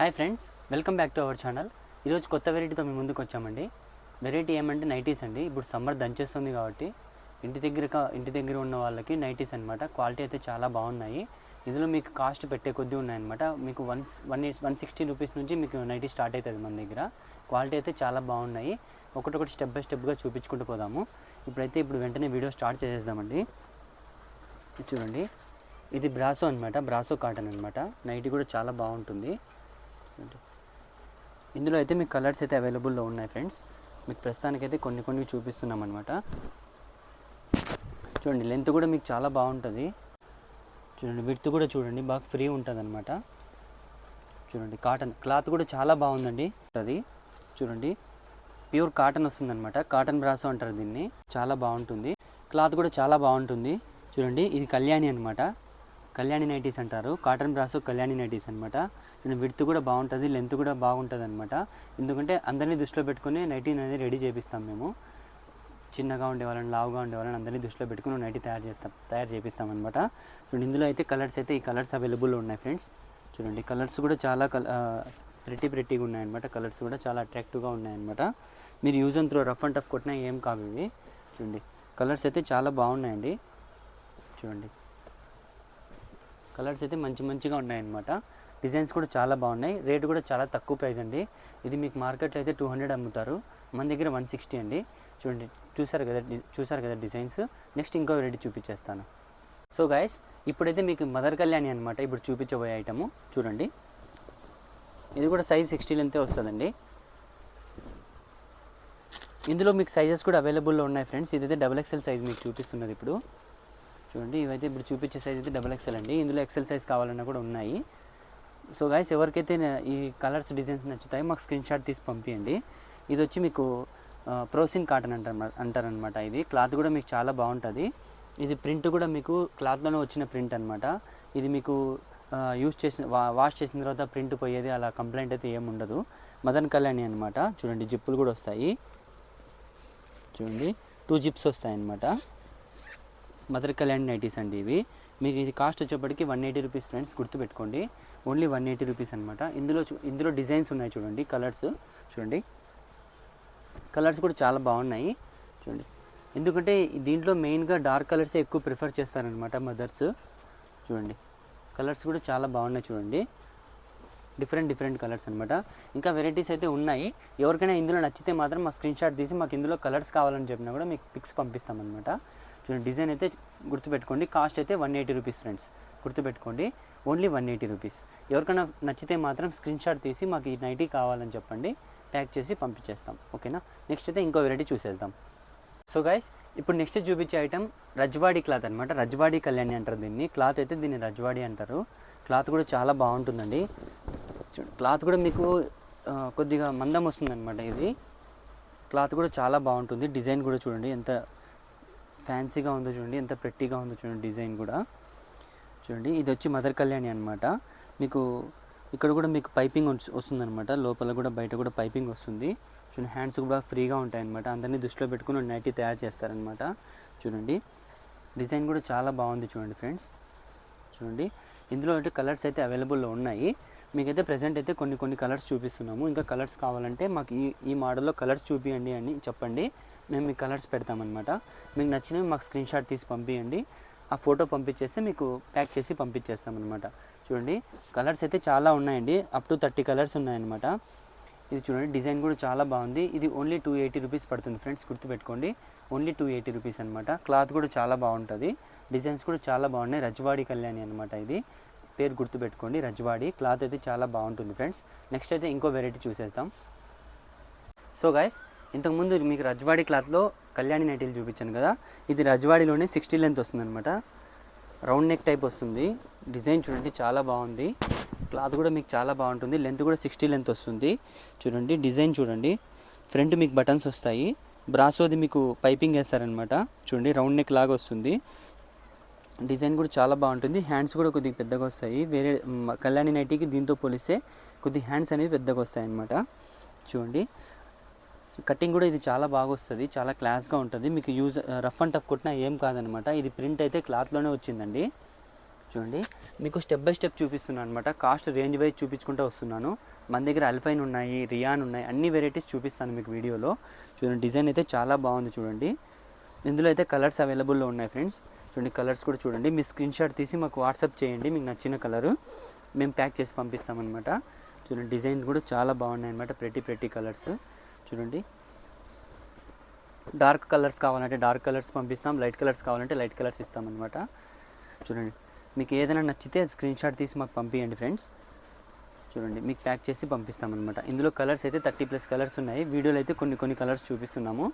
Hi friends, welcome back to our channel. ఈరోజు కొత్త వెరైటీతో మీ ముందుకు వచ్చామండి. వెరైటీ ఏమంటే నైటీస్ అండి. ఇప్పుడు సమ్మర్ దంచేస్తుంది కాబట్టి ఇంటి దగ్గర ఉన్న వాళ్ళకి నైటీస్ అనమాట. క్వాలిటీ అయితే చాలా బాగున్నాయి. ఇందులో మీకు కాస్ట్ పెట్టే కొద్దీ ఉన్నాయన్నమాట. మీకు 160 రూపీస్ నుంచి మీకు నైటీ స్టార్ట్ అవుతుంది మన దగ్గర. క్వాలిటీ అయితే చాలా బాగున్నాయి. ఒకటొకటి స్టెప్ బై స్టెప్గా చూపించుకుంటూ పోదాము. ఇప్పుడు వెంటనే వీడియో స్టార్ట్ చేసేద్దామండి. చూడండి, ఇది బ్రాసో అనమాట, బ్రాసో కాటన్ అనమాట. నైటీ కూడా చాలా బాగుంటుంది. ఇందులో అయితే మీకు కలర్స్ అయితే అవైలబుల్లో ఉన్నాయి ఫ్రెండ్స్. మీకు ప్రస్తుతానికైతే కొన్ని చూపిస్తున్నాం అనమాట. చూడండి, లెంత్ కూడా మీకు చాలా బాగుంటుంది. చూడండి, విడ్త్ కూడా చూడండి బాగా ఫ్రీ ఉంటుంది అనమాట. చూడండి, కాటన్ క్లాత్ కూడా చాలా బాగుందండి. అది చూడండి, ప్యూర్ కాటన్ వస్తుంది అనమాట. కాటన్ బ్రాసో అంటారు దీన్ని. చాలా బాగుంటుంది, క్లాత్ కూడా చాలా బాగుంటుంది. చూడండి, ఇది కళ్యాణి అనమాట. కళ్యాణి నైటీస్ అంటారు. కాటన్ బ్రాసో కళ్యాణి నైటీస్ అనమాట. విడ్త్ కూడా బాగుంటుంది, లెంత్ కూడా బాగుంటుంది అనమాట. ఎందుకంటే అందరినీ దృష్టిలో పెట్టుకుని నైటీ అనేది రెడీ చేపిస్తాం మేము. చిన్నగా ఉండేవాళ్ళని, లావుగా ఉండేవాళ్ళని అందరినీ దృష్టిలో పెట్టుకుని నైటీ తయారు చేపిస్తాం అనమాట. చూడండి, ఇందులో అయితే కలర్స్ అయితే ఈ కలర్స్ అవైలబుల్లో ఉన్నాయి ఫ్రెండ్స్. చూడండి, కలర్స్ కూడా చాలా ప్రెట్టీగా ఉన్నాయన్నమాట. కలర్స్ కూడా చాలా అట్రాక్టివ్గా ఉన్నాయన్నమాట. మీరు use and throw rough and tough కొట్టినా ఏం కావు ఇవి. చూడండి, కలర్స్ అయితే చాలా బాగున్నాయండి. చూడండి, కలర్స్ అయితే మంచిగా ఉన్నాయన్నమాట. డిజైన్స్ కూడా చాలా బాగున్నాయి. రేట్ కూడా చాలా తక్కువ ప్రైస్ అండి. ఇది మీకు మార్కెట్లో అయితే 200 అమ్ముతారు, మన దగ్గర 160 అండి. చూడండి, చూసారు కదా డిజైన్స్. నెక్స్ట్ ఇంకో వెరైటీ చూపించేస్తాను. సో గైస్, ఇప్పుడైతే మీకు మదర్ కళ్యాణి అనమాట ఇప్పుడు చూపించబోయే ఐటము. చూడండి, ఇది కూడా సైజ్ 60 లెంతే వస్తుందండి. ఇందులో మీకు సైజెస్ కూడా అవైలబుల్లో ఉన్నాయి ఫ్రెండ్స్. ఇదైతే XXL సైజ్ మీకు చూపిస్తున్నది ఇప్పుడు. చూడండి, ఇవైతే ఇప్పుడు చూపించే సైజ్ అయితే XXL అండి. ఇందులో XL సైజ్ కావాలన్నా కూడా ఉన్నాయి. సో గైస్, ఎవరికైతే ఈ కలర్స్ డిజైన్స్ నచ్చుతాయో మాకు స్క్రీన్ షాట్ తీసి పంపించండి. ఇది వచ్చి మీకు ప్రోసిన్ కాటన్ అంటారనమాట. ఇది క్లాత్ కూడా మీకు చాలా బాగుంటుంది. ఇది ప్రింట్ కూడా మీకు క్లాత్లోనే వచ్చిన ప్రింట్ అనమాట. ఇది మీకు వాష్ చేసిన తర్వాత ప్రింట్ పోయేది అలా కంప్లైంట్ అయితే ఏముండదు. మదన్ కళ్యాణి అనమాట. చూడండి, జిప్పులు కూడా వస్తాయి. చూడండి, 2 జిప్స్ వస్తాయి అన్నమాట. మదర్ కళ్యాణి నైటీస్ అండి ఇవి. మీకు ఇది కాస్ట్ వచ్చేప్పటికి 180 రూపీస్ ఫ్రెండ్స్, గుర్తుపెట్టుకోండి. ఓన్లీ 180 రూపీస్ అనమాట. ఇందులో డిజైన్స్ ఉన్నాయి. చూడండి, కలర్స్ చూడండి, కలర్స్ కూడా చాలా బాగున్నాయి. చూడండి, ఎందుకంటే దీంట్లో మెయిన్గా డార్క్ కలర్సే ఎక్కువ ప్రిఫర్ చేస్తారనమాట మదర్స్. చూడండి, కలర్స్ కూడా చాలా బాగున్నాయి. చూడండి, డిఫరెంట్ కలర్స్ అనమాట. ఇంకా వెరైటీస్ అయితే ఉన్నాయి. ఎవరికైనా ఇందులో నచ్చితే మాత్రం మా స్క్రీన్ షాట్ తీసి మాకు ఇందులో కలర్స్ కావాలని చెప్పినా కూడా మీకు పిక్స్ పంపిస్తామన్నమాట. చూడండి, డిజైన్ అయితే గుర్తుపెట్టుకోండి. కాస్ట్ అయితే 180 రూపీస్ ఫ్రెండ్స్, గుర్తుపెట్టుకోండి. Only 180 rupees. ఎవరికైనా నచ్చితే మాత్రం స్క్రీన్ షాట్ తీసి మాకు ఈ నైటీ కావాలని చెప్పండి, ప్యాక్ చేసి పంపించేస్తాం. ఓకేనా. నెక్స్ట్ అయితే ఇంకో వెరైటీ చూసేద్దాం. సో గైస్, ఇప్పుడు నెక్స్ట్ చూపించే ఐటమ్ రజ్వాడీ క్లాత్ అనమాట. రజ్వాడీ కళ్యాణి అంటారు దీన్ని. క్లాత్ అయితే దీన్ని రజ్వాడీ అంటారు. క్లాత్ కూడా చాలా బాగుంటుందండి. క్లాత్ కూడా మీకు కొద్దిగా మందం వస్తుంది అనమాట. ఇది క్లాత్ కూడా చాలా బాగుంటుంది. డిజైన్ కూడా చూడండి ఎంత ఫ్యాన్సీగా ఉందో, చూడండి ఎంత ప్రెట్టీగా ఉందో చూడండి డిజైన్ కూడా. చూడండి, ఇది వచ్చి మదర్ కళ్యాణి అనమాట. మీకు ఇక్కడ కూడా మీకు పైపింగ్ వస్తుంది అనమాట. లోపల కూడా బయట కూడా పైపింగ్ వస్తుంది. చూడండి, హ్యాండ్స్ కూడా ఫ్రీగా ఉంటాయన్నమాట. అందరినీ దృష్టిలో పెట్టుకుని నైటీ తయారు చేస్తారనమాట. చూడండి, డిజైన్ కూడా చాలా బాగుంది. చూడండి ఫ్రెండ్స్, చూడండి, ఇందులో అయితే కలర్స్ అయితే అవైలబుల్లో ఉన్నాయి. మీకైతే ప్రజెంట్ అయితే కొన్ని కలర్స్ చూపిస్తున్నాము. ఇంకా కలర్స్ కావాలంటే మాకు ఈ మోడల్లో కలర్స్ చూపించండి అని చెప్పండి, మేము మీకు కలర్స్ పెడతామన్నమాట. మీకు నచ్చినవి మాకు స్క్రీన్ షాట్ తీసి పంపించండి. ఆ ఫోటో పంపించేస్తే మీకు ప్యాక్ చేసి పంపించేస్తామన్నమాట. చూడండి, కలర్స్ అయితే చాలా ఉన్నాయండి. అప్ టు 30 కలర్స్ ఉన్నాయన్నమాట. ఇది చూడండి, డిజైన్ కూడా చాలా బాగుంది. ఇది ఓన్లీ 280 రూపీస్ పడుతుంది ఫ్రెండ్స్, గుర్తుపెట్టుకోండి. ఓన్లీ 280 రూపీస్ అనమాట. క్లాత్ కూడా చాలా బాగుంటుంది. డిజైన్స్ కూడా చాలా బాగున్నాయి. రజ్వాడీ కళ్యాణి అనమాట. ఇది పేరు గుర్తుపెట్టుకోండి, రజ్వాడీ. క్లాత్ అయితే చాలా బాగుంటుంది ఫ్రెండ్స్. నెక్స్ట్ అయితే ఇంకో వెరైటీ చూసేద్దాం. సో గైస్, ఇంతకుముందు మీకు రజ్వాడీ క్లాత్లో కళ్యాణి నైటీలు చూపించాను కదా. ఇది రజ్వాడీలోనే 60 లెంత్ వస్తుంది అనమాట. రౌండ్ నెక్ టైప్ వస్తుంది. డిజైన్ చూడండి చాలా బాగుంది. క్లాత్ కూడా మీకు చాలా బాగుంటుంది. లెంత్ కూడా 60 లెంత్ వస్తుంది. చూడండి, డిజైన్ చూడండి. ఫ్రంట్ మీకు బటన్స్ వస్తాయి. బ్రాసోది మీకు పైపింగ్ వేస్తారనమాట. చూడండి, రౌండ్ నెక్ లాగా వస్తుంది. డిజైన్ కూడా చాలా బాగుంటుంది. హ్యాండ్స్ కూడా కొద్దిగా పెద్దగా వస్తాయి. వేరే కళ్యాణి నైటీకి దీంతో పోలిస్తే కొద్దిగా హ్యాండ్స్ అనేవి పెద్దగా వస్తాయి అన్నమాట. చూడండి, కటింగ్ కూడా ఇది చాలా బాగా వస్తుంది, చాలా క్లాస్గా ఉంటుంది. మీకు రఫ్ అండ్ టఫ్ కొట్టినా ఏం కాదనమాట. ఇది ప్రింట్ అయితే క్లాత్లోనే వచ్చిందండి. చూడండి మీకు స్టెప్ బై స్టెప్ చూపిస్తున్నాను అనమాట. కాస్ట్ రేంజ్ వైజ్ చూపించుకుంటూ వస్తున్నాను. మన దగ్గర అల్ఫైన్ ఉన్నాయి, రియాన్ ఉన్నాయి, అన్ని వెరైటీస్ చూపిస్తాను మీకు వీడియోలో. చూడండి డిజైన్ అయితే చాలా బాగుంది చూడండి. ఇందులో అయితే కలర్స్ అవైలబుల్లో ఉన్నాయి ఫ్రెండ్స్. చూడండి కలర్స్ కూడా చూడండి. మీ స్క్రీన్ షాట్ తీసి మాకు వాట్సాప్ చేయండి మీకు నచ్చిన కలరు, మేము ప్యాక్ చేసి పంపిస్తామన్నమాట. చూడండి డిజైన్ కూడా చాలా బాగున్నాయి అనమాట. ప్రెటీ కలర్స్ చూడండి. డార్క్ కలర్స్ కావాలంటే డార్క్ కలర్స్ పంపిస్తాం, లైట్ కలర్స్ కావాలంటే లైట్ కలర్స్ ఇస్తామన్నమాట. చూడండి మీకు ఏదైనా నచ్చితే స్క్రీన్ షాట్ తీసి మాకు పంపించండి ఫ్రెండ్స్. చూడండి మీకు ప్యాక్ చేసి పంపిస్తామన్నమాట. ఇందులో కలర్స్ అయితే 30+ కలర్స్ ఉన్నాయి. వీడియోలో అయితే కొన్ని కలర్స్ చూపిస్తున్నాము.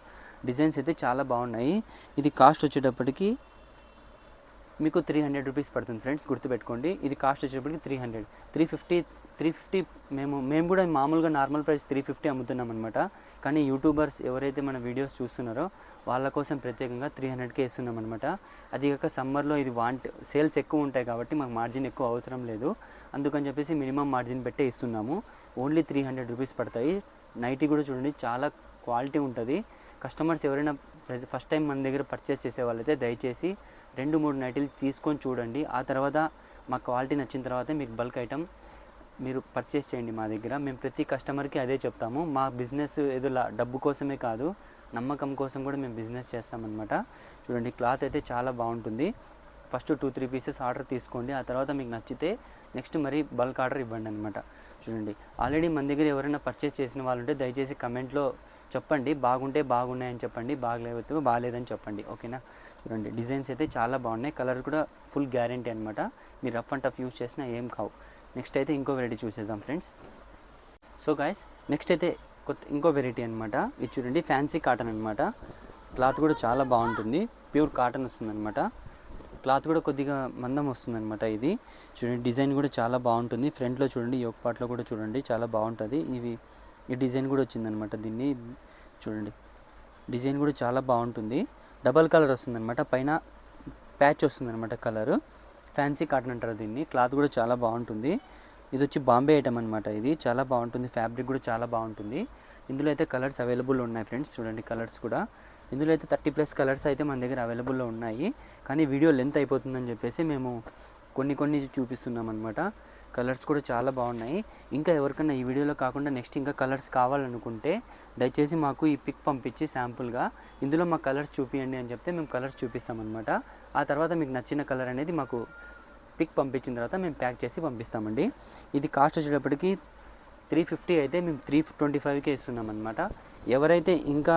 డిజైన్స్ అయితే చాలా బాగున్నాయి. ఇది కాస్ట్ వచ్చేటప్పటికి మీకు 300 రూపీస్ పడుతుంది ఫ్రెండ్స్, గుర్తుపెట్టుకోండి. ఇది కాస్ట్ వచ్చేటప్పటికి 300, 350 మేము కూడా మామూలుగా నార్మల్ ప్రైస్ 350 అమ్ముతున్నాం అనమాట. కానీ యూట్యూబర్స్ ఎవరైతే మన వీడియోస్ చూస్తున్నారో వాళ్ళ కోసం ప్రత్యేకంగా 300కే ఇస్తున్నాం అనమాట. అది కాక సమ్మర్లో ఇది సేల్స్ ఎక్కువ ఉంటాయి కాబట్టి మాకు మార్జిన్ ఎక్కువ అవసరం లేదు. అందుకని చెప్పేసి మినిమం మార్జిన్ పెట్టే ఇస్తున్నాము. ఓన్లీ 300 రూపీస్ పడతాయి. నైటీ కూడా చూడండి చాలా క్వాలిటీ ఉంటుంది. కస్టమర్స్ ఎవరైనా ఫస్ట్ టైం మన దగ్గర పర్చేస్ చేసే వాళ్ళైతే దయచేసి 2-3 నైటీలు తీసుకొని చూడండి. ఆ తర్వాత మా క్వాలిటీ నచ్చిన తర్వాత మీకు బల్క్ ఐటమ్ మీరు పర్చేస్ చేయండి మా దగ్గర. మేము ప్రతి కస్టమర్కి అదే చెప్తాము. మా బిజినెస్ ఏదో డబ్బు కోసమే కాదు, నమ్మకం కోసం కూడా మేము బిజినెస్ చేస్తామన్నమాట. చూడండి క్లాత్ అయితే చాలా బాగుంటుంది. ఫస్ట్ 2-3 పీసెస్ ఆర్డర్ తీసుకోండి. ఆ తర్వాత మీకు నచ్చితే నెక్స్ట్ మరి బల్క్ ఆర్డర్ ఇవ్వండి అనమాట. చూడండి ఆల్రెడీ మన దగ్గర ఎవరైనా పర్చేస్ చేసిన వాళ్ళు ఉంటే దయచేసి కమెంట్లో చెప్పండి. బాగుంటే బాగున్నాయని చెప్పండి, బాగలేకపోతే బాగాలేదని చెప్పండి, ఓకేనా. చూడండి డిజైన్స్ అయితే చాలా బాగున్నాయి. కలర్ కూడా ఫుల్ గ్యారంటీ అనమాట. మీరు రఫ్ అండ్ టఫ్ యూస్ చేసినా ఏం కావు. నెక్స్ట్ అయితే ఇంకో వెరైటీ చూసేద్దాం ఫ్రెండ్స్. సో గాయస్ నెక్స్ట్ అయితే ఇంకో వెరైటీ అనమాట. ఇది చూడండి ఫ్యాన్సీ కాటన్ అనమాట. క్లాత్ కూడా చాలా బాగుంటుంది. ప్యూర్ కాటన్ వస్తుందన్నమాట. క్లాత్ కూడా కొద్దిగా మందం వస్తుందన్నమాట. ఇది చూడండి డిజైన్ కూడా చాలా బాగుంటుంది. ఫ్రంట్లో చూడండి, యోక్ పార్ట్లో కూడా చూడండి చాలా బాగుంటుంది. ఈ డిజైన్ కూడా వచ్చిందనమాట. దీన్ని చూడండి డిజైన్ కూడా చాలా బాగుంటుంది. డబల్ కలర్ వస్తుందన్నమాట. పైన ప్యాచ్ వస్తుందన్నమాట కలరు. ఫ్యాన్సీ కాటన్ అంటారు దీన్ని. క్లాత్ కూడా చాలా బాగుంటుంది. ఇది వచ్చి బాంబే ఐటమ్ అనమాట. ఇది చాలా బాగుంటుంది. ఫ్యాబ్రిక్ కూడా చాలా బాగుంటుంది. ఇందులో అయితే కలర్స్ అవైలబుల్ ఉన్నాయి ఫ్రెండ్స్. చూడండి కలర్స్ కూడా. ఇందులో అయితే 30+ కలర్స్ అయితే మన దగ్గర అవైలబుల్లో ఉన్నాయి. కానీ వీడియో లెంత్ అయిపోతుందని చెప్పేసి మేము కొన్ని చూపిస్తున్నాం అనమాట. కలర్స్ కూడా చాలా బాగున్నాయి. ఇంకా ఎవరికైనా ఈ వీడియోలో కాకుండా నెక్స్ట్ ఇంకా కలర్స్ కావాలనుకుంటే దయచేసి మాకు ఈ పిక్ పంపించి శాంపుల్గా ఇందులో మా కలర్స్ చూపించండి అని చెప్తే మేము కలర్స్ చూపిస్తామన్నమాట. ఆ తర్వాత మీకు నచ్చిన కలర్ అనేది మాకు పిక్ పంపించిన తర్వాత మేము ప్యాక్ చేసి పంపిస్తామండి. ఇది కాస్ట్ వచ్చేటప్పటికి 350 అయితే మేము 325కే ఇస్తున్నాం అనమాట. ఎవరైతే ఇంకా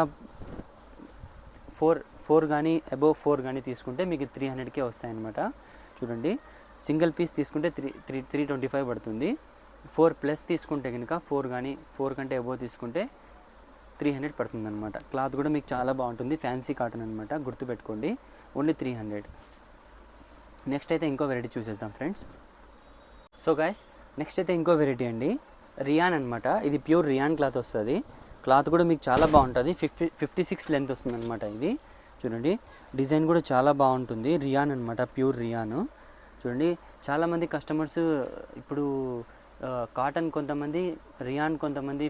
4 కానీ అబోవ్ 4 కానీ తీసుకుంటే మీకు 300కే వస్తాయన్నమాట. చూడండి సింగిల్ పీస్ తీసుకుంటే 325 పడుతుంది. 4+ తీసుకుంటే కనుక 4 కంటే అబోవ్ తీసుకుంటే 300 పడుతుంది అనమాట. క్లాత్ కూడా మీకు చాలా బాగుంటుంది. ఫ్యాన్సీ కాటన్ అనమాట, గుర్తుపెట్టుకోండి. ఓన్లీ 300. నెక్స్ట్ అయితే ఇంకో వెరైటీ చూసేద్దాం ఫ్రెండ్స్. సో గైస్ నెక్స్ట్ అయితే ఇంకో వెరైటీ అండి, రియాన్ అనమాట. ఇది ప్యూర్ రియాన్ క్లాత్ వస్తుంది. క్లాత్ కూడా మీకు చాలా బాగుంటుంది. 56 లెంత్ వస్తుంది అనమాట. ఇది చూడండి డిజైన్ కూడా చాలా బాగుంటుంది. రియాన్ అనమాట, ప్యూర్ రియాన్. చూడండి చాలామంది కస్టమర్స్ ఇప్పుడు కాటన్ కొంతమంది, రియాన్ కొంతమంది,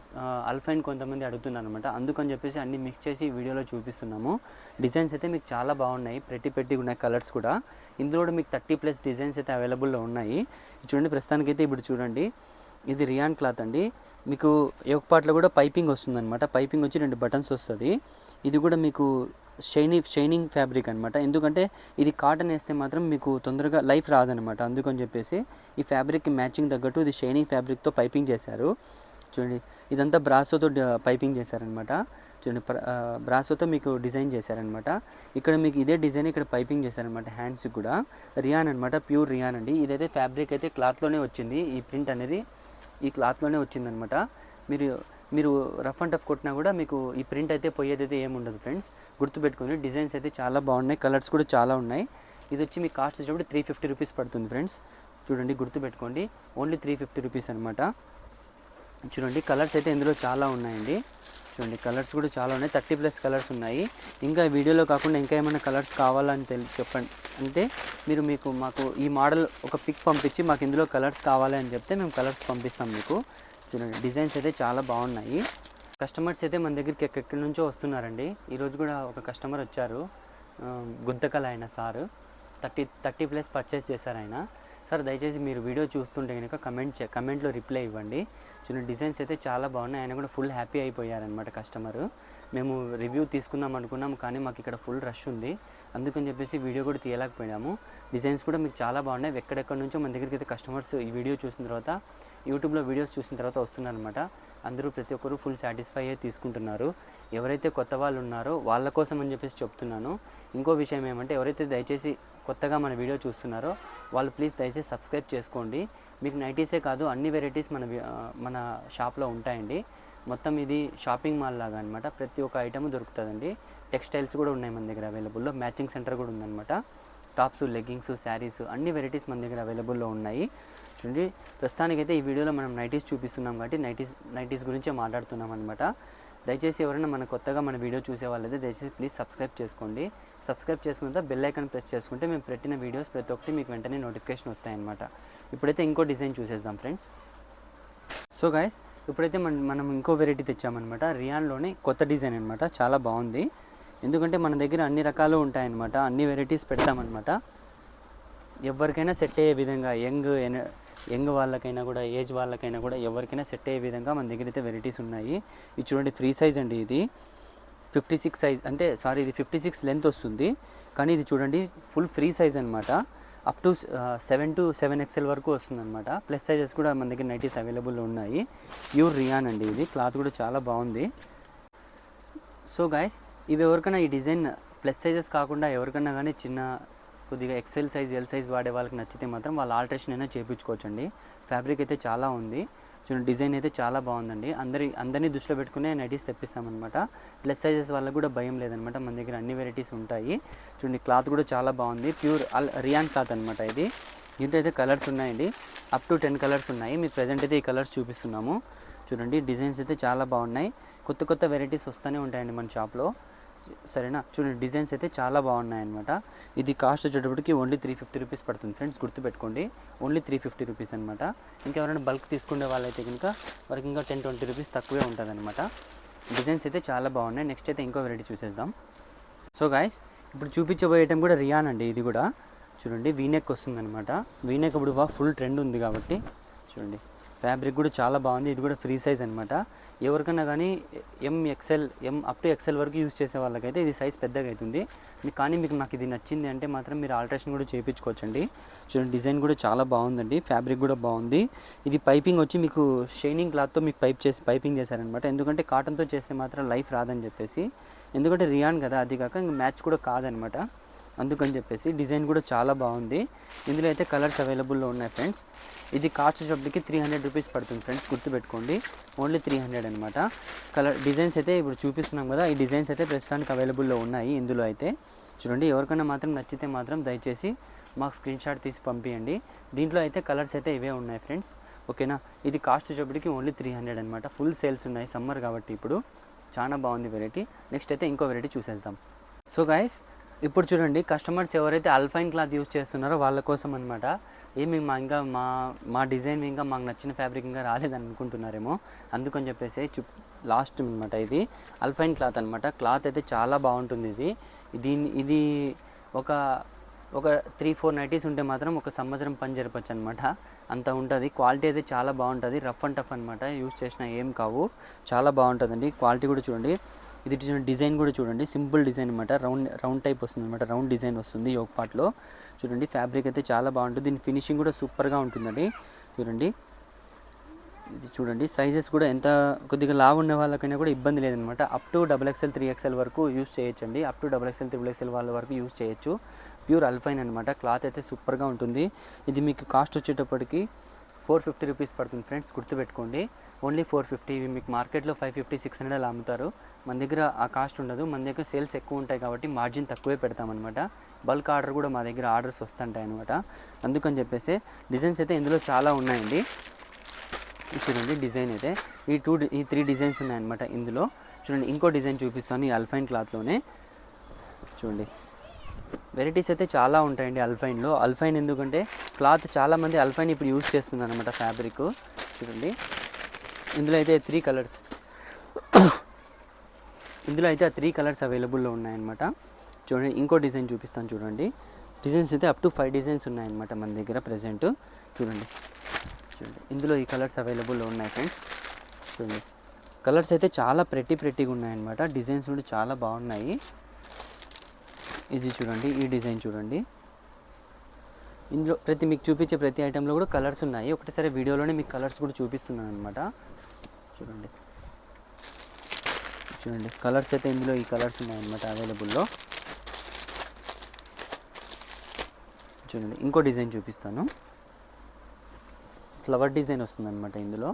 అల్ఫైన్ కొంతమంది అడుగుతున్నారు అనమాట. అందుకని చెప్పేసి అన్ని మిక్స్ చేసి వీడియోలో చూపిస్తున్నాము. డిజైన్స్ అయితే మీకు చాలా బాగున్నాయి. పెట్టి ఉన్నాయి కలర్స్ కూడా. ఇందులో కూడా మీకు 30+ డిజైన్స్ అయితే అవైలబుల్లో ఉన్నాయి. చూడండి ప్రస్తుతానికైతే ఇప్పుడు చూడండి ఇది రియాన్ క్లాత్ అండి. మీకు యోక్ పార్ట్లో కూడా పైపింగ్ వస్తుందన్నమాట. పైపింగ్ వచ్చి 2 బటన్స్ వస్తుంది. ఇది కూడా మీకు షైనింగ్ ఫ్యాబ్రిక్ అనమాట. ఎందుకంటే ఇది కాటన్ వేస్తే మాత్రం మీకు తొందరగా లైఫ్ రాదనమాట. అందుకని చెప్పేసి ఈ ఫ్యాబ్రిక్కి మ్యాచింగ్ తగ్గట్టు ఇది షైనింగ్ ఫ్యాబ్రిక్తో పైపింగ్ చేశారు. చూడండి ఇదంతా బ్రాసోతో పైపింగ్ చేశారనమాట. చూడండి బ్రాసోతో మీకు డిజైన్ చేశారనమాట. ఇక్కడ మీకు ఇదే డిజైన్ ఇక్కడ పైపింగ్ చేశారనమాట. హ్యాండ్స్కి కూడా రియాన్ అనమాట, ప్యూర్ రియాన్ అండి. ఇదైతే ఫ్యాబ్రిక్ అయితే క్లాత్లోనే వచ్చింది. ఈ ప్రింట్ అనేది ఈ క్లాత్లోనే వచ్చిందనమాట. మీరు రఫ్ అండ్ టఫ్ కొట్టినా కూడా మీకు ఈ ప్రింట్ అయితే పోయేదైతే ఏముండదు ఫ్రెండ్స్, గుర్తుపెట్టుకోండి. డిజైన్స్ అయితే చాలా బాగున్నాయి. కలర్స్ కూడా చాలా ఉన్నాయి. ఇది వచ్చి మీ కాస్ట్ వచ్చేటప్పుడు 350 రూపీస్ పడుతుంది ఫ్రెండ్స్. చూడండి గుర్తుపెట్టుకోండి, ఓన్లీ 350 రూపీస్ అనమాట. చూడండి కలర్స్ అయితే ఇందులో చాలా ఉన్నాయండి. చూడండి కలర్స్ కూడా చాలా ఉన్నాయి. 30+ కలర్స్ ఉన్నాయి. ఇంకా వీడియోలో కాకుండా ఇంకా ఏమైనా కలర్స్ కావాలని చెప్పండి అంటే మాకు ఈ మోడల్ ఒక పిక్ పంపించి మాకు ఇందులో కలర్స్ కావాలి అని చెప్తే మేము కలర్స్ పంపిస్తాం మీకు. చూడండి డిజైన్స్ అయితే చాలా బాగున్నాయి. కస్టమర్స్ అయితే మన దగ్గరికి ఎక్కడి నుంచో వస్తున్నారండి. ఈరోజు కూడా ఒక కస్టమర్ వచ్చారు, గుంతకల్ ఆయన సారు. 30+ పర్చేస్ చేశారు ఆయన. సార్ దయచేసి మీరు వీడియో చూస్తుంటే కనుక కమెంట్లో రిప్లై ఇవ్వండి. చూడండి డిజైన్స్ అయితే చాలా బాగున్నాయి. ఆయన కూడా ఫుల్ హ్యాపీ అయిపోయారనమాట కస్టమరు. మేము రివ్యూ తీసుకుందాం అనుకున్నాం కానీ మాకు ఇక్కడ ఫుల్ రష్ ఉంది, అందుకని చెప్పేసి వీడియో కూడా తీయలేకపోయాము. డిజైన్స్ కూడా మీకు చాలా బాగున్నాయి. ఎక్కడెక్కడ నుంచో మన దగ్గరికి అయితే కస్టమర్స్ ఈ వీడియో చూసిన తర్వాత, యూట్యూబ్లో వీడియోస్ చూసిన తర్వాత వస్తున్నారనమాట. అందరూ ప్రతి ఒక్కరు ఫుల్ సాటిస్ఫై అయ్యి తీసుకుంటున్నారు. ఎవరైతే కొత్త వాళ్ళు ఉన్నారో వాళ్ళ కోసం అని చెప్పేసి చెప్తున్నాను. ఇంకో విషయం ఏమంటే ఎవరైతే దయచేసి కొత్తగా మన వీడియో చూస్తున్నారో వాళ్ళు ప్లీజ్ దయచేసి సబ్స్క్రైబ్ చేసుకోండి. మీకు నైటీసే కాదు అన్ని వెరైటీస్ మన షాప్లో ఉంటాయండి. మొత్తం ఇది షాపింగ్ మాల్ లాగా అనమాట. ప్రతి ఒక్క ఐటమ్ దొరుకుతుందండి. టెక్స్టైల్స్ కూడా ఉన్నాయి మన దగ్గర అవైలబుల్లో. మ్యాచింగ్ సెంటర్ కూడా ఉందన్నమాట. టాప్స్, లెగ్గింగ్స్, శారీస్ అన్ని వెరైటీస్ మన దగ్గర అవైలబుల్లో ఉన్నాయి. చూడండి ప్రస్తుతానికైతే ఈ వీడియోలో మనం నైటీస్ చూపిస్తున్నాం కాబట్టి నైటీస్ గురించే మాట్లాడుతున్నాం అనమాట. దయచేసి ఎవరైనా కొత్తగా మన వీడియో చూసే వాళ్ళైతే దయచేసి ప్లీజ్ సబ్స్క్రైబ్ చేసుకోండి. సబ్స్క్రైబ్ చేసుకున్న బెల్ ఐకాన్ ప్రెస్ చేసుకుంటే మేము పెట్టిన వీడియోస్ ప్రతి ఒక్కటి మీకు వెంటనే నోటిఫికేషన్ వస్తాయన్నమాట. ఇప్పుడైతే ఇంకో డిజైన్ చూసేద్దాం ఫ్రెండ్స్. సో గైస్ ఇప్పుడైతే మనం ఇంకో వెరైటీ తెచ్చామన్నమాట. రియాన్లోనే కొత్త డిజైన్ అనమాట. చాలా బాగుంది. ఎందుకంటే మన దగ్గర అన్ని రకాలు ఉంటాయన్నమాట. అన్ని వెరైటీస్ పెడతామన్నమాట. ఎవరికైనా సెట్ అయ్యే విధంగా యంగ్ వాళ్ళకైనా కూడా, ఏజ్ వాళ్ళకైనా కూడా ఎవరికైనా సెట్ అయ్యే విధంగా మన దగ్గర అయితే వెరైటీస్ ఉన్నాయి. ఇది చూడండి ఫ్రీ సైజ్ అండి. ఇది 56 సైజ్ ఇది 56 లెంత్ వస్తుంది. కానీ ఇది చూడండి ఫుల్ ఫ్రీ సైజ్ అనమాట. అప్ టు 7 to 7XL వరకు వస్తుంది అనమాట. ప్లస్ సైజెస్ కూడా మన దగ్గర నైటీస్ అవైలబుల్లో ఉన్నాయి. ప్యూర్ రియాన్ అండి. ఇది క్లాత్ కూడా చాలా బాగుంది. సో గైస్ ఇవి ఎవరికైనా ఈ డిజైన్ ప్లస్ సైజెస్ కాకుండా ఎవరికైనా కానీ కొద్దిగా ఎక్సెల్ సైజ్, ఎల్ సైజ్ వాడే వాళ్ళకి నచ్చితే మాత్రం వాళ్ళ ఆల్ట్రేషన్ అయినా చేయించుకోవచ్చండి. ఫ్యాబ్రిక్ అయితే చాలా ఉంది. చూడండి డిజైన్ అయితే చాలా బాగుందండి. అందరినీ దృష్టిలో పెట్టుకునే నైటీస్ తెప్పిస్తామన్నమాట. ప్లస్ సైజెస్ వాళ్ళకి కూడా భయం లేదనమాట. మన దగ్గర అన్ని వెరైటీస్ ఉంటాయి. చూడండి క్లాత్ కూడా చాలా బాగుంది. ప్యూర్ రియాన్ క్లాత్ అనమాట. దీంట్లో అయితే కలర్స్ ఉన్నాయండి. అప్ టు 10 కలర్స్ ఉన్నాయి. మీకు ప్రజెంట్ అయితే ఈ కలర్స్ చూపిస్తున్నాము. చూడండి డిజైన్స్ అయితే చాలా బాగున్నాయి. కొత్త వెరైటీస్ వస్తూనే ఉంటాయండి మన షాప్లో. సరేనా. చూడండి డిజైన్స్ అయితే చాలా బాగున్నాయి అనమాట. ఇది కాస్ట్ వచ్చేటప్పటికి ఓన్లీ 350 రూపీస్ పడుతుంది ఫ్రెండ్స్, గుర్తుపెట్టుకోండి. ఓన్లీ 350 రూపీస్ అనమాట. ఇంకెవరైనా బల్క్ తీసుకునే వాళ్ళైతే కనుక వారికి ఇంకా 10-20 రూపీస్ తక్కువే ఉంటుంది అనమాట. డిజైన్స్ అయితే చాలా బాగున్నాయి. నెక్స్ట్ అయితే ఇంకో వెరైటీ చూసేద్దాం. సో గాయస్ ఇప్పుడు చూపించబోయే ఐటమ్ కూడా రియాన్ అండి. ఇది కూడా చూడండి వీనెక్ వస్తుంది అనమాట. వీనెక్ ఇప్పుడు ఫుల్ ట్రెండ్ ఉంది కాబట్టి చూడండి ఫ్యాబ్రిక్ కూడా చాలా బాగుంది. ఇది కూడా ఫ్రీ సైజ్ అనమాట. ఎవరికైనా కానీ అప్ టు XL వరకు యూజ్ చేసే వాళ్ళకైతే ఇది సైజ్ పెద్దగా అవుతుంది. కానీ నాకు ఇది నచ్చింది అంటే మాత్రం మీరు ఆల్ట్రేషన్ కూడా చేయించుకోవచ్చండి. చూడండి డిజైన్ కూడా చాలా బాగుందండి. ఫ్యాబ్రిక్ కూడా బాగుంది. ఇది పైపింగ్ వచ్చి మీకు షైనింగ్ క్లాత్తో మీకు పైపింగ్ చేశారనమాట. ఎందుకంటే కాటన్తో చేస్తే మాత్రం లైఫ్ రాదని చెప్పేసి. ఎందుకంటే రియాన్ కదా, అది కాక ఇంక మ్యాచ్ కూడా కాదనమాట. అందుకని చెప్పేసి డిజైన్ కూడా చాలా బాగుంది. ఇందులో అయితే కలర్స్ అవైలబుల్లో ఉన్నాయి ఫ్రెండ్స్. ఇది కాస్ట్ వచ్చేటప్పటికి 300 రూపీస్ పడుతుంది ఫ్రెండ్స్, గుర్తుపెట్టుకోండి. ఓన్లీ 300 అనమాట. డిజైన్స్ అయితే ఇప్పుడు చూపిస్తున్నాం కదా, ఈ డిజైన్స్ అయితే ప్రస్తుతానికి అవైలబుల్లో ఉన్నాయి. ఇందులో అయితే చూడండి ఎవరికైనా మాత్రం నచ్చితే మాత్రం దయచేసి మాకు స్క్రీన్ షాట్ తీసి పంపించండి. దీంట్లో అయితే కలర్స్ అయితే ఇవే ఉన్నాయి ఫ్రెండ్స్, ఓకేనా. ఇది కాస్ట్ వచ్చేటప్పటికి ఓన్లీ 300 అనమాట. ఫుల్ సేల్స్ ఉన్నాయి సమ్మర్ కాబట్టి ఇప్పుడు. చాలా బాగుంది వెరైటీ. నెక్స్ట్ అయితే ఇంకో వెరైటీ చూసేద్దాం. సో గైస్ ఇప్పుడు చూడండి కస్టమర్స్ ఎవరైతే అల్ఫైన్ క్లాత్ యూజ్ చేస్తున్నారో వాళ్ళ కోసం అనమాట. మా డిజైన్ ఇంకా మాకు నచ్చిన ఫ్యాబ్రిక్ ఇంకా రాలేదని అనుకుంటున్నారేమో, అందుకని చెప్పేసి లాస్ట్ అనమాట. ఇది అల్ఫైన్ క్లాత్ అనమాట. క్లాత్ అయితే చాలా బాగుంటుంది. ఇది ఒక 3-4 నైటీస్ ఉంటే మాత్రం ఒక సంవత్సరం పని జరపచ్చు అనమాట. అంత ఉంటుంది. క్వాలిటీ అయితే చాలా బాగుంటుంది. రఫ్ అండ్ టఫ్ అనమాట. యూజ్ చేసినా ఏం కావు. చాలా బాగుంటుందండి. క్వాలిటీ కూడా చూడండి. ఇది డిజైన్ కూడా చూడండి, సింపుల్ డిజైన్ అనమాట. రౌండ్ టైప్ వస్తుంది అనమాట. రౌండ్ డిజైన్ వస్తుంది యోక్ పార్ట్లో. చూడండి ఫ్యాబ్రిక్ అయితే చాలా బాగుంటుంది. దీని ఫినిషింగ్ కూడా సూపర్గా ఉంటుందండి. చూడండి ఇది చూడండి సైజెస్ కూడా ఎంత కొద్దిగా లావు ఉన్న వాళ్ళకైనా కూడా ఇబ్బంది లేదనమాట. అప్ టు XXL 3XL వరకు యూజ్ చేయొచ్చండి. అప్ టు XXL 3XL వాళ్ళ వరకు యూజ్ చేయొచ్చు. ప్యూర్ అల్ఫైన్ అనమాట. క్లాత్ అయితే సూపర్గా ఉంటుంది. ఇది మీకు కాస్ట్ వచ్చేటప్పటికి 450 రూపీస్ పడుతుంది ఫ్రెండ్స్, గుర్తుపెట్టుకోండి. ఓన్లీ 450. ఇవి మీకు మార్కెట్లో 550-600 అలా అమ్ముతారు. మన దగ్గర ఆ కాస్ట్ ఉండదు. మన దగ్గర సేల్స్ ఎక్కువ ఉంటాయి కాబట్టి మార్జిన్ తక్కువే పెడతామన్నమాట. బల్క్ ఆర్డర్ కూడా మా దగ్గర ఆర్డర్స్ వస్తుంటాయి అనమాట. అందుకని చెప్పేసి డిజైన్స్ అయితే ఇందులో చాలా ఉన్నాయండి. చూడండి డిజైన్ అయితే ఈ 3 డిజైన్స్ ఉన్నాయన్నమాట ఇందులో. చూడండి ఇంకో డిజైన్ చూపిస్తాను ఈ అల్ఫైన్ క్లాత్లోనే. చూడండి వెరైటీస్ అయితే చాలా ఉంటాయండి అల్ఫైన్లో. అల్ఫైన్ ఎందుకంటే క్లాత్ చాలామంది అల్ఫైన్ ఇప్పుడు యూజ్ చేస్తున్నారు అనమాట ఫ్యాబ్రిక్. చూడండి ఇందులో అయితే 3 కలర్స్ ఇందులో అయితే 3 కలర్స్ అవైలబుల్లో ఉన్నాయన్నమాట. చూడండి ఇంకో డిజైన్ చూపిస్తాను చూడండి. డిజైన్స్ అయితే అప్ టు 5 డిజైన్స్ ఉన్నాయన్నమాట మన దగ్గర ప్రెజెంట్. చూడండి ఇందులో ఈ కలర్స్ అవైలబుల్ ఉన్నాయి ఫ్రెండ్స్. చూడండి కలర్స్ అయితే చాలా ప్రెట్టీగా ఉన్నాయన్నమాట. డిజైన్స్ కూడా చాలా బాగున్నాయి. ఇది చూడండి, ఈ డిజైన్ చూడండి. ఇందులో మీకు చూపించే ప్రతి ఐటెంలో కూడా కలర్స్ ఉన్నాయి. ఒకటేసారి వీడియోలోనే మీకు కలర్స్ కూడా చూపిస్తున్నాను అనమాట. చూడండి కలర్స్ అయితే ఇందులో ఈ కలర్స్ ఉన్నాయన్నమాట అవైలబుల్లో. చూడండి ఇంకో డిజైన్ చూపిస్తాను. ఫ్లవర్ డిజైన్ వస్తుందన్నమాట ఇందులో.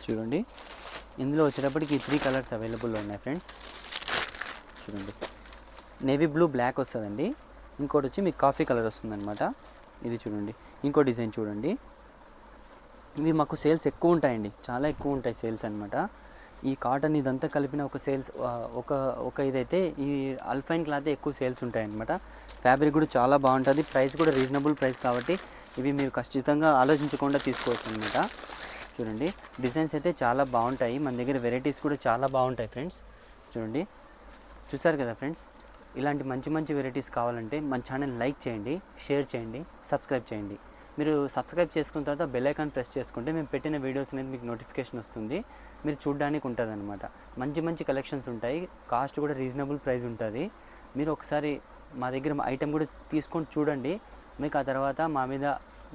చూడండి ఇందులో వచ్చేటప్పటికి 3 కలర్స్ అవైలబుల్లో ఉన్నాయి ఫ్రెండ్స్. చూడండి నేవీ బ్లూ బ్లాక్ వస్తుందండి. ఇంకోటి వచ్చి మీకు కాఫీ కలర్ వస్తుందన్నమాట. ఇది చూడండి ఇంకో డిజైన్ చూడండి. ఇవి మాకు సేల్స్ ఎక్కువ ఉంటాయండి, చాలా ఎక్కువ ఉంటాయి సేల్స్ అనమాట. ఈ కాటన్ ఇదంతా కలిపిన ఒక సేల్స్ ఒక ఇదైతే ఈ అల్ఫైన్ క్లాత్ ఎక్కువ సేల్స్ ఉంటాయన్నమాట. ఫ్యాబ్రిక్ కూడా చాలా బాగుంటుంది, ప్రైస్ కూడా రీజనబుల్ ప్రైస్ కాబట్టి ఇవి మీరు ఖచ్చితంగా ఆలోచించకుండా తీసుకోవచ్చు అనమాట. చూడండి డిజైన్స్ అయితే చాలా బాగుంటాయి. మన దగ్గర వెరైటీస్ కూడా చాలా బాగుంటాయి ఫ్రెండ్స్. చూడండి చూసారు కదా ఫ్రెండ్స్. ఇలాంటి మంచి వెరైటీస్ కావాలంటే మన ఛానల్ లైక్ చేయండి, షేర్ చేయండి, సబ్స్క్రైబ్ చేయండి. మీరు సబ్స్క్రైబ్ చేసుకున్న తర్వాత బెల్ ఐకాన్ ప్రెస్ చేసుకుంటే మేము పెట్టిన వీడియోస్ అనేది మీకు నోటిఫికేషన్ వస్తుంది, మీరు చూడడానికి ఉంటుంది అనమాట. మంచి కలెక్షన్స్ ఉంటాయి, కాస్ట్ కూడా రీజనబుల్ ప్రైస్ ఉంటుంది. మీరు ఒకసారి మా దగ్గర ఐటెం కూడా తీసుకొని చూడండి. మీకు ఆ తర్వాత మా మీద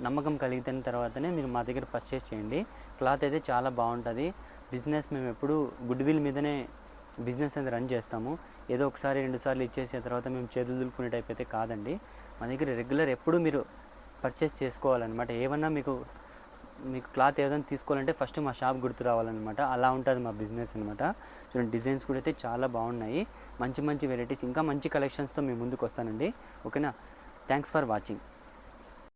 నమ్మకం కలిగిన తర్వాతనే మీరు మా దగ్గర పర్చేస్ చేయండి. క్లాత్ అయితే చాలా బాగుంటుంది. బిజినెస్ మేము ఎప్పుడు గుడ్ విల్ మీదనే బిజినెస్ అనేది రన్ చేస్తాము. ఏదో ఒకసారి 2 సార్లు ఇచ్చేసిన తర్వాత మేము చేతులు దులుపుకునే టైప్ అయితే కాదండి. మా దగ్గర రెగ్యులర్ ఎప్పుడు మీరు పర్చేస్ చేసుకోవాలన్నమాట. ఏమన్నా మీకు క్లాత్ ఏదైనా తీసుకోవాలంటే ఫస్ట్ మా షాప్ గుర్తు రావాలన్నమాట. అలా ఉంటుంది మా బిజినెస్ అనమాట. చూడండి డిజైన్స్ కూడా అయితే చాలా బాగున్నాయి. మంచి వెరైటీస్ ఇంకా మంచి కలెక్షన్స్తో మేము ముందుకు వస్తానండి. ఓకేనా, థ్యాంక్స్ ఫర్ వాచింగ్.